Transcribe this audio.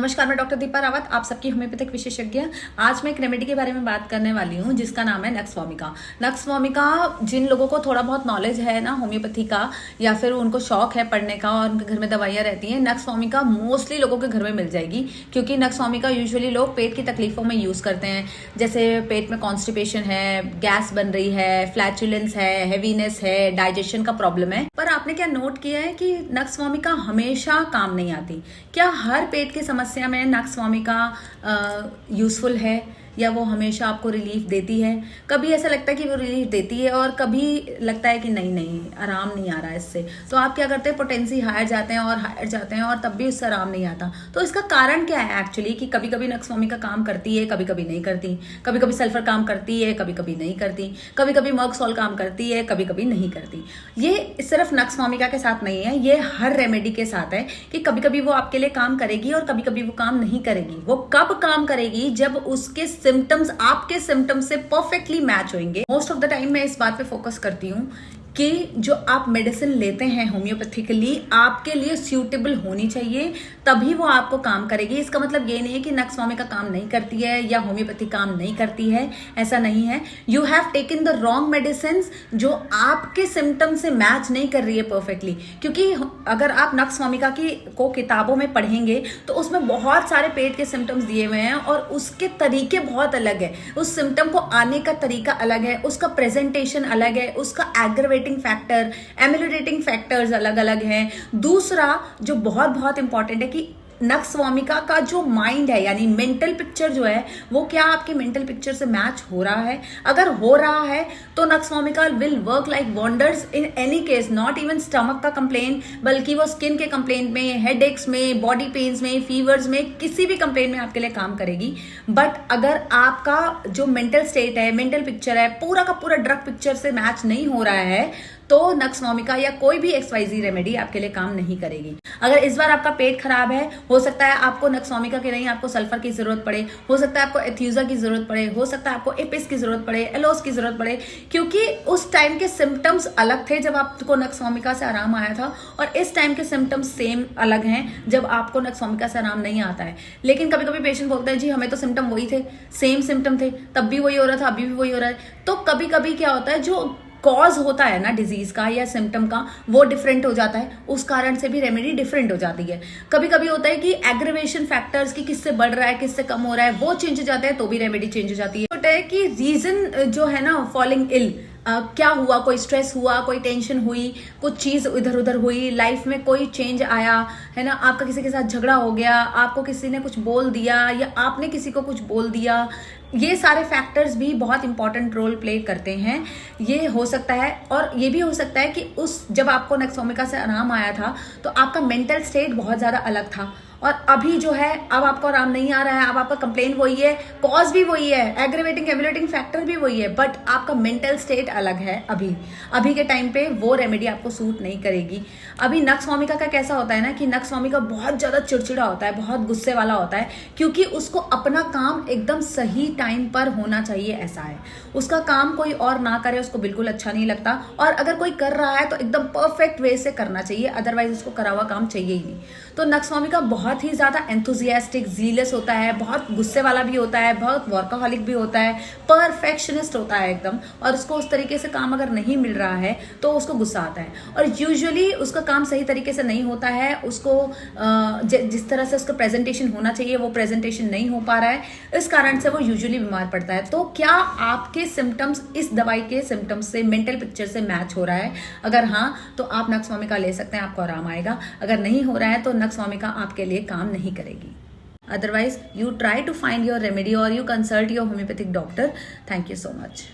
नमस्कार, मैं डॉक्टर दीपा रावत, आप सबकी होम्योपैथिक विशेषज्ञ। आज मैं एक रेमेडी के बारे में बात करने वाली हूँ जिसका नाम है नक्स वोमिका। नक्स वोमिका जिन लोगों को थोड़ा बहुत नॉलेज है ना होम्योपैथी का, या फिर उनको शौक है पढ़ने का और उनके घर में दवाइयाँ रहती हैं, नक्स वोमिका मोस्टली लोगों के घर में मिल जाएगी। क्योंकि नक्स वोमिका यूजुअली लोग पेट की तकलीफों में यूज करते हैं, जैसे पेट में कॉन्स्टिपेशन है, गैस बन रही है, फ्लैचुलेंस है, हेवीनेस है, डाइजेशन का प्रॉब्लम है। पर आपने क्या नोट किया है कि नक्स वोमिका हमेशा काम नहीं आती। क्या हर पेट की समस्या में नक्स वोमिका यूजफुल है या वो हमेशा आपको रिलीफ देती है? कभी ऐसा लगता है कि वो रिलीफ देती है और कभी लगता है कि नहीं आराम नहीं आ रहा है इससे। तो आप क्या करते हैं, पोटेंसी हायर जाते हैं और तब भी उससे आराम नहीं आता। तो इसका कारण क्या है एक्चुअली कि कभी कभी नक्स वोमिका काम करती है, कभी कभी नहीं करती। कभी कभी सल्फर काम करती है, कभी कभी नहीं करती। कभी कभी मर्कसॉल काम करती है, कभी कभी नहीं करती। ये सिर्फ नक्स वोमिका के साथ नहीं है, ये हर रेमेडी के साथ है कि कभी कभी वो आपके लिए काम करेगी और कभी कभी वो काम नहीं करेगी। वो कब काम करेगी? जब उसके सिम्टम्स आपके सिम्टम्स से परफेक्टली मैच होंगे। मोस्ट ऑफ द टाइम मैं इस बात पे फोकस करती हूँ कि जो आप मेडिसिन लेते हैं होम्योपैथिकली, आपके लिए सूटेबल होनी चाहिए, तभी वो आपको काम करेगी। इसका मतलब ये नहीं है कि नक्स वोमिका काम नहीं करती है या होम्योपैथी काम नहीं करती है, ऐसा नहीं है। You have taken the wrong medicine जो आपके सिम्टम से मैच नहीं कर रही है परफेक्टली। क्योंकि अगर आप नक्स वोमिका को किताबों में पढ़ेंगे तो उसमें बहुत सारे पेट के सिम्टम्स दिए हुए हैं और उसके तरीके बहुत अलग है। उस सिम्टम को आने का तरीका अलग है, उसका प्रेजेंटेशन अलग है, उसका एग्रवेटिंग फैक्टर, एमिलिडेटिंग फैक्टर्स अलग अलग हैं। दूसरा जो बहुत इंपॉर्टेंट है कि नक्स वोमिका का जो माइंड है, यानी मेंटल पिक्चर जो है, वो क्या आपके मेंटल पिक्चर से मैच हो रहा है? अगर हो रहा है तो nux vomica will work like wonders in any case, not even stomach का कंप्लेन, बल्कि वो स्किन के कंप्लेन में, हेडेक्स में, बॉडी पेन्स में, फीवर्स में, किसी भी कंप्लेन में आपके लिए काम करेगी। बट अगर आपका जो मेंटल स्टेट है, मेंटल पिक्चर है, पूरा का पूरा ड्रग पिक्चर से मैच नहीं हो रहा है, तो नक्स वोमिका या कोई भी XYZ रेमेडी आपके लिए काम नहीं करेगी। अगर इस बार आपका पेट खराब है, हो सकता है आपको नक्स वोमिका की नहीं, आपको सल्फर की जरूरत पड़े, हो सकता है आपको एथ्यूजा की जरूरत पड़े, हो सकता है आपको एपिस की जरूरत पड़े, एलोस की जरूरत पड़े। क्योंकि उस टाइम के सिम्टम्स अलग थे जब आपको नक्स वोमिका से आराम आया था, और इस टाइम के सिम्टम्स सेम अलग हैं जब आपको नक्स वोमिका से आराम नहीं आता है। लेकिन कभी कभी पेशेंट बोलते हैं जी हमें तो सिम्टम वही थे, सेम सिम्टम थे, तब भी वही हो रहा था, अभी भी वही हो रहा है। तो कभी कभी क्या होता है, जो कॉज होता है ना डिजीज का या सिम्टम का, वो डिफरेंट हो जाता है, उस कारण से भी रेमेडी डिफरेंट हो जाती है। कभी कभी होता है कि एग्रीवेशन फैक्टर्स की किससे बढ़ रहा है, किससे कम हो रहा है, वो चेंज हो जाते हैं तो भी रेमेडी चेंज हो जाती है। होता है कि रीजन जो है ना फॉलिंग इल, क्या हुआ, कोई स्ट्रेस हुआ, कोई टेंशन हुई, कुछ चीज इधर उधर हुई, लाइफ में कोई चेंज आया है ना, आपका किसी के साथ झगड़ा हो गया, आपको किसी ने कुछ बोल दिया या आपने किसी को कुछ बोल दिया, ये सारे फैक्टर्स भी बहुत इंपॉर्टेंट रोल प्ले करते हैं। ये हो सकता है, और ये भी हो सकता है कि जब आपको नक्स वोमिका से आराम आया था तो आपका मेंटल स्टेट बहुत ज्यादा अलग था, और अभी जो है अब आपको आराम नहीं आ रहा है, अब आपका कंप्लेन वही है, कॉज भी वही है, एग्रीवेटिंग एमिलेटिंग फैक्टर भी वही है, बट आपका मेंटल स्टेट अलग है। अभी के टाइम पे वो रेमेडी आपको सूट नहीं करेगी। अभी नक्स वोमिका का कैसा होता है ना कि नक्स वोमिका बहुत ज्यादा चिड़चिड़ा होता है, बहुत गुस्से वाला होता है, क्योंकि उसको अपना काम एकदम सही टाइम पर होना चाहिए, ऐसा है। उसका काम कोई और ना करे उसको बिल्कुल अच्छा नहीं लगता, और अगर कोई कर रहा है तो एकदम परफेक्ट वे से करना चाहिए, अदरवाइज उसको करा हुआ काम चाहिए ही नहीं। तो नक्स वोमिका बहुत ही ज्यादा एंथुजियास्टिक, जीलस होता है, बहुत गुस्से वाला भी होता है, बहुत वर्काहॉलिक भी होता है, परफेक्शनिस्ट होता है एकदम, और उसको उस तरीके से काम अगर नहीं मिल रहा है तो उसको गुस्सा आता है, और यूजुअली उसका काम सही तरीके से नहीं होता है। उसको जिस तरह से उसका प्रेजेंटेशन होना चाहिए वो प्रेजेंटेशन नहीं हो पा रहा है, इस कारण से वो यूजुअली बीमार पड़ता है। तो क्या आपके सिम्टम्स इस दवाई के सिम्टम्स से, मेंटल पिक्चर से मैच हो रहा है? अगर हाँ तो आप नक्स वोमिका ले सकते हैं, आपको आराम आएगा। अगर नहीं हो रहा है तो नक्स वोमिका आपके लिए काम नहीं करेगी। Otherwise, you try to find your remedy or you consult your homeopathic doctor. Thank you so much.